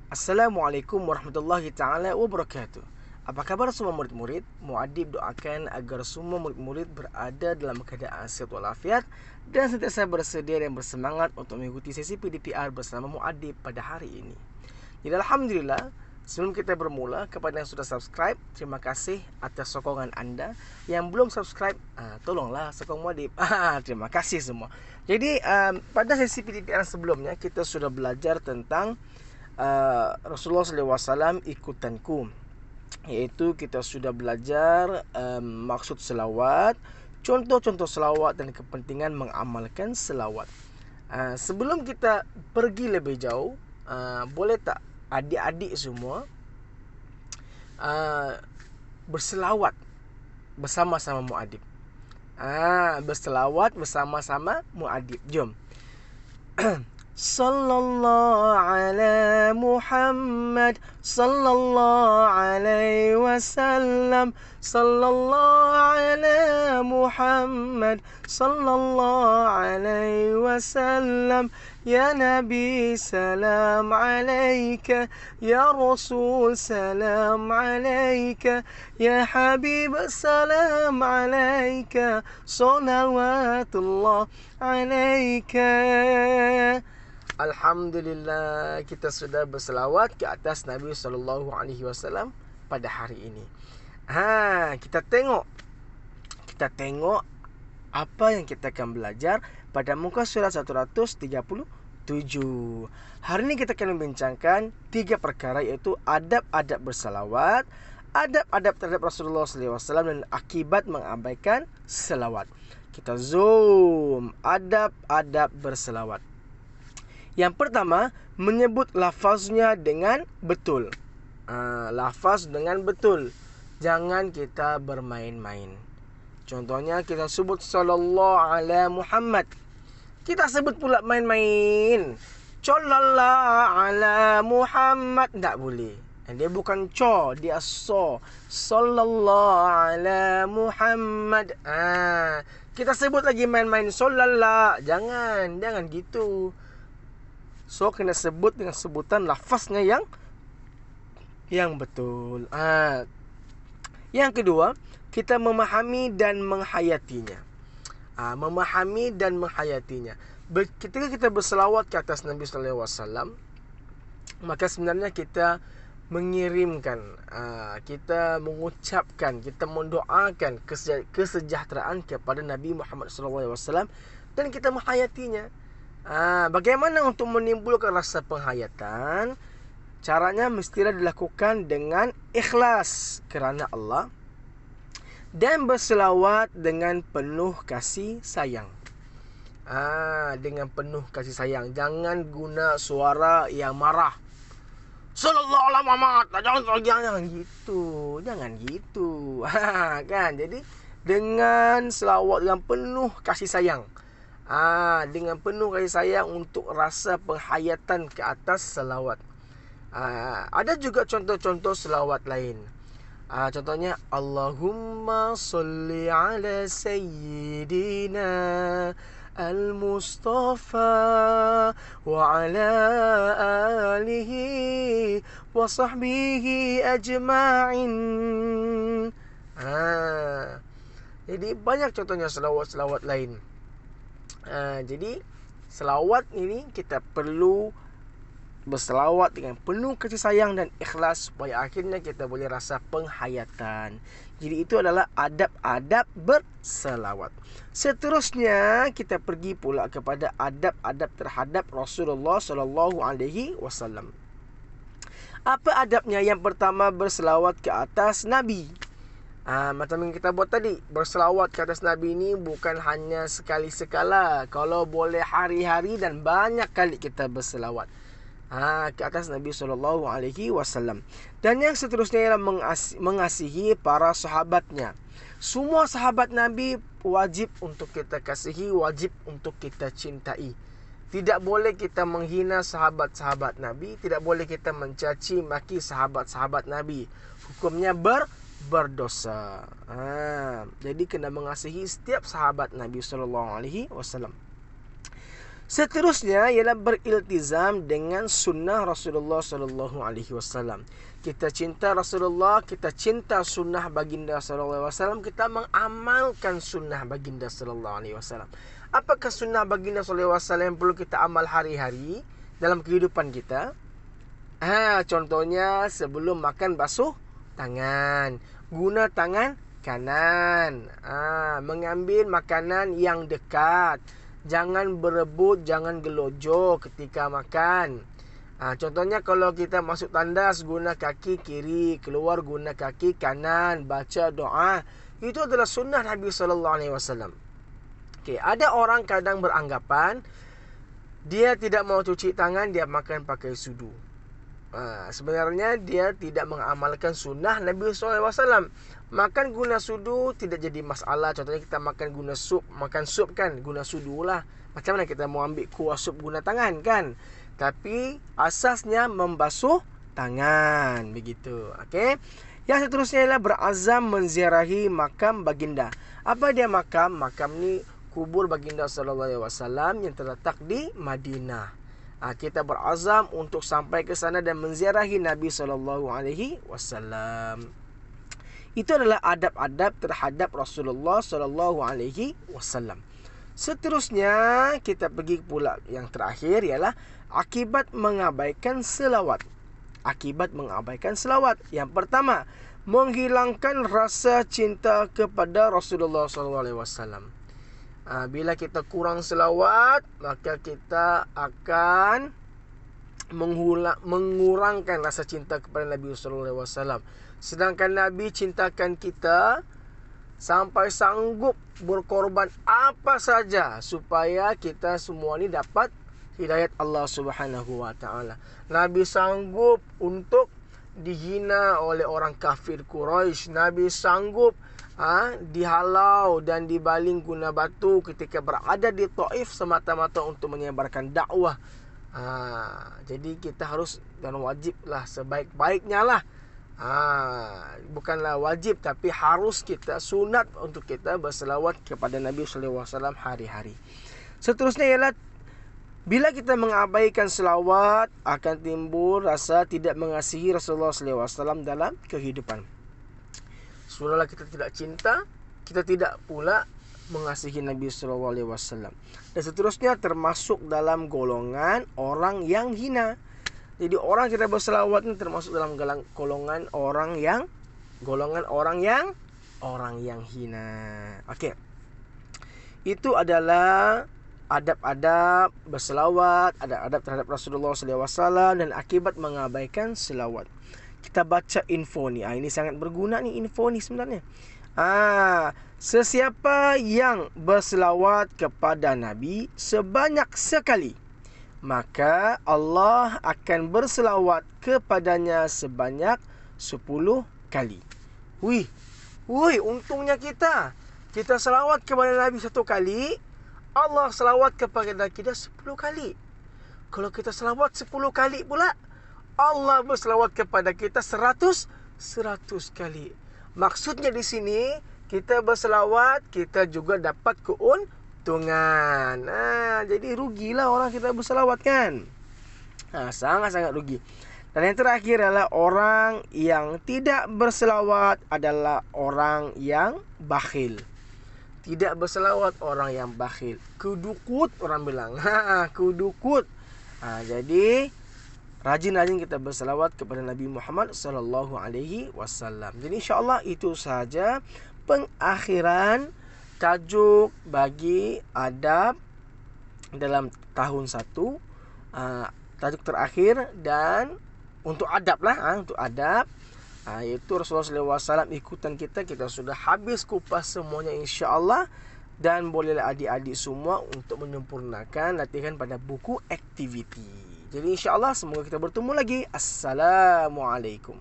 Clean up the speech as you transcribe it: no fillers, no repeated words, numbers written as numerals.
Assalamualaikum warahmatullahi taala wabarakatuh. Apa kabar semua murid-murid? Muadib doakan agar semua murid-murid berada dalam keadaan sehat walafiat dan sentiasa bersedia dan bersemangat untuk mengikuti sesi PDPR bersama Muadib pada hari ini. Jadi alhamdulillah, sebelum kita bermula, kepada yang sudah subscribe, terima kasih atas sokongan anda. Yang belum subscribe, tolonglah sokong Muadib. Terima kasih semua. Jadi pada sesi PDPR sebelumnya kita sudah belajar tentang Rasulullah SAW ikutanku, iaitu kita sudah belajar maksud selawat, contoh-contoh selawat dan kepentingan mengamalkan selawat. Sebelum kita pergi lebih jauh, boleh tak adik-adik semua berselawat bersama-sama Muadib? Berselawat bersama-sama Muadib. Jom. Sallallahu ala Muhammad, sallallahu alaihi wasallam, sallallahu ala Muhammad, sallallahu alaihi wasallam. Ya Nabi salam alaika, ya Rasul salam alaika, ya Habib salam alaika, salawatullah alaika. Alhamdulillah, kita sudah berselawat ke atas Nabi SAW pada hari ini. Kita tengok apa yang kita akan belajar pada muka surat 137. Hari ini kita akan membincangkan 3 perkara, iaitu adab-adab berselawat, adab-adab terhadap Rasulullah SAW, dan akibat mengabaikan selawat. Kita zoom adab-adab berselawat. Yang pertama, menyebut lafaznya dengan betul. Lafaz dengan betul. Jangan kita bermain-main. Contohnya kita sebut sallallahu ala Muhammad, kita sebut pula main-main. Sallallahu ala Muhammad, tak boleh. Dia bukan co, dia so. Sallallahu ala Muhammad. Kita sebut lagi main-main sallallahu. Jangan gitu. So kena sebut dengan sebutan lafaznya yang betul. Yang kedua, kita memahami dan menghayatinya. Memahami dan menghayatinya. Ketika kita berselawat ke atas Nabi SAW, maka sebenarnya kita mengirimkan, kita mengucapkan, kita mendoakan kesejahteraan kepada Nabi Muhammad SAW, dan kita menghayatinya. Bagaimana untuk menimbulkan rasa penghayatan? Caranya mestilah dilakukan dengan ikhlas kerana Allah dan berselawat dengan penuh kasih sayang. Dengan penuh kasih sayang. Jangan guna suara yang marah. Sallallahu alaihi Muhammad. Jangan gitu. Kan? Jadi dengan selawat dengan penuh kasih sayang. Dengan penuh kasih sayang untuk rasa penghayatan ke atas selawat. Ada juga contoh-contoh selawat lain. Contohnya, Allahumma salli ala sayyidina al-Mustafa wa ala alihi wa sahbihi ajma'in. Jadi banyak contohnya selawat-selawat lain. Jadi selawat ini kita perlu berselawat dengan penuh kasih sayang dan ikhlas, supaya akhirnya kita boleh rasa penghayatan. Jadi itu adalah adab-adab berselawat. Seterusnya kita pergi pula kepada adab-adab terhadap Rasulullah SAW. Apa adabnya? Yang pertama, berselawat ke atas Nabi. Macam yang kita buat tadi, berselawat ke atas Nabi ini bukan hanya sekali-sekala. Kalau boleh hari-hari dan banyak kali kita berselawat ke atas Nabi SAW. Dan yang seterusnya ialah mengasihi para sahabatnya. Semua sahabat Nabi wajib untuk kita kasihi, wajib untuk kita cintai. Tidak boleh kita menghina sahabat-sahabat Nabi, tidak boleh kita mencaci maki sahabat-sahabat Nabi. Hukumnya berdosa. Jadi kena mengasihi setiap sahabat Nabi SAW. Seterusnya ialah beriltizam dengan sunnah Rasulullah sallallahu alaihi wasallam. Kita cinta Rasulullah, kita cinta sunnah baginda sallallahu alaihi wasallam, kita mengamalkan sunnah baginda sallallahu alaihi wasallam. Apakah sunnah baginda sallallahu alaihi wasallam yang perlu kita amal hari-hari dalam kehidupan kita? Contohnya sebelum makan basuh tangan, guna tangan kanan, mengambil makanan yang dekat, jangan berebut, jangan gelojoh ketika makan. Contohnya kalau kita masuk tandas, guna kaki kiri, keluar guna kaki kanan, baca doa. Itu adalah sunnah Nabi SAW. Ada orang kadang beranggapan dia tidak mau cuci tangan, dia makan pakai sudu. Sebenarnya dia tidak mengamalkan sunnah Nabi SAW. Makan guna sudu tidak jadi masalah. Contohnya kita makan guna sup, makan sup kan guna sudu lah. Macam mana kita mau ambil kuah sup guna tangan kan? Tapi asasnya membasuh tangan, begitu. Okey. Yang seterusnya ialah berazam menziarahi makam baginda. Apa dia makam? Makam ni kubur baginda sallallahu alaihi wasallam yang terletak di Madinah. Kita berazam untuk sampai ke sana dan menziarahi Nabi sallallahu alaihi wasallam. Itu adalah adab-adab terhadap Rasulullah sallallahu alaihi wasallam. Seterusnya kita pergi pula yang terakhir ialah akibat mengabaikan selawat. Akibat mengabaikan selawat. Yang pertama, menghilangkan rasa cinta kepada Rasulullah sallallahu alaihi wasallam. Bila kita kurang selawat, maka kita akan mengurangkan rasa cinta kepada Nabi sallallahu alaihi wasallam. Sedangkan Nabi cintakan kita sampai sanggup berkorban apa saja supaya kita semua ni dapat hidayat Allah Subhanahu wa taala. Nabi sanggup untuk dihina oleh orang kafir Quraisy. Nabi sanggup dihalau dan dibaling guna batu ketika berada di Taif semata-mata untuk menyebarkan dakwah. Jadi kita harus dan wajiblah sebaik-baiknya lah. Bukanlah wajib tapi harus kita sunat untuk kita berselawat kepada Nabi sallallahu alaihi wasallam hari-hari. Seterusnya ialah bila kita mengabaikan selawat akan timbul rasa tidak mengasihi Rasulullah sallallahu alaihi wasallam dalam kehidupan. Seolah-olah kita tidak cinta, kita tidak pula mengasihi Nabi sallallahu alaihi wasallam. Dan seterusnya termasuk dalam golongan orang yang hina. Jadi orang tidak berselawat ni termasuk dalam golongan orang yang hina. Okey. Itu adalah adab-adab berselawat, adab-adab terhadap Rasulullah sallallahu alaihi wasallam dan akibat mengabaikan selawat. Kita baca info ni. Ini sangat berguna ni info ni sebenarnya. Sesiapa yang berselawat kepada Nabi sebanyak sekali, maka Allah akan berselawat kepadanya sebanyak 10 kali. Wih, untungnya kita selawat kepada Nabi 1 kali, Allah selawat kepada kita 10 kali. Kalau kita selawat 10 kali pula, Allah berselawat kepada kita 100 kali. Maksudnya di sini kita berselawat, kita juga dapat keuntungan. Jadi rugilah orang kita berselawat kan. Sangat-sangat rugi. Dan yang terakhir adalah orang yang tidak berselawat adalah orang yang bakhil. Tidak berselawat orang yang bakhil. Kudukut orang bilang. Kudukut. Jadi rajin-rajin kita berselawat kepada Nabi Muhammad sallallahu alaihi wasallam. Jadi insya-Allah itu sahaja pengakhiran tajuk bagi adab dalam tahun 1. Tajuk terakhir dan untuk adab lah, untuk adab iaitu Rasulullah sallallahu alaihi wasallam ikutan kita sudah habis kupas semuanya insya-Allah. Dan bolehlah adik-adik semua untuk menyempurnakan latihan pada buku aktiviti. Jadi insya-Allah semoga kita bertemu lagi. Assalamualaikum.